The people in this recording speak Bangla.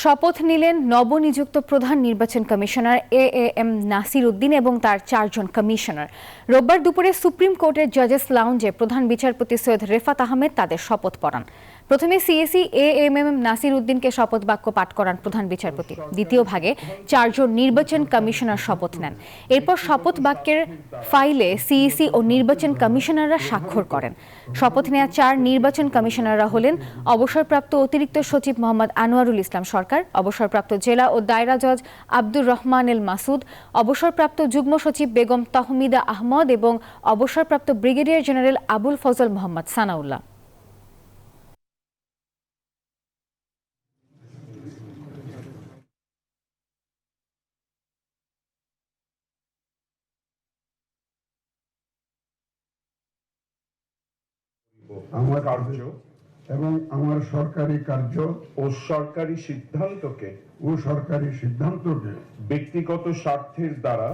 শপথ নিলেন নবনিযুক্ত প্রধান নির্বাচন কমিশনার এএম নাসির উদ্দিন এবং তার 4 জন কমিশনার। রোববার দুপুরে সুপ্রিম কোর্টের জাজেস লাউঞ্জে প্রধান বিচারপতি সৈয়দ রেফাত আহমেদ তাদের শপথ পড়ান। প্রথমে সিএসি এএমএম নাসির উদ্দিনকে শপথ বাক্য পাঠ করান প্রধান বিচারপতি। দ্বিতীয় ভাগে 4 জন নির্বাচন কমিশনার শপথ নেন। এরপর শপথ বাক্যের ফাইলে সিইসি ও নির্বাচন কমিশনাররা স্বাক্ষর করেন। শপথ নেওয়া 4 নির্বাচন কমিশনাররা হলেন অবসরপ্রাপ্ত অতিরিক্ত সচিব মোহাম্মদ আনোয়ারুল ইসলাম সরকার, অবসরপ্রাপ্ত জেলা ও দায়রা জজ আব্দুর রহমান এল মাসুদ, অবসরপ্রাপ্ত যুগ্ম সচিব বেগম তহমিদা আহমদ এবং অবসরপ্রাপ্ত ব্রিগেডিয়ার জেনারেল আবুল ফজল মোহাম্মদ সানাউল্লাহ। আমার কার্য এবং আমার সরকারি কার্য ও সরকারি সিদ্ধান্তকে ব্যক্তিগত স্বার্থের দ্বারা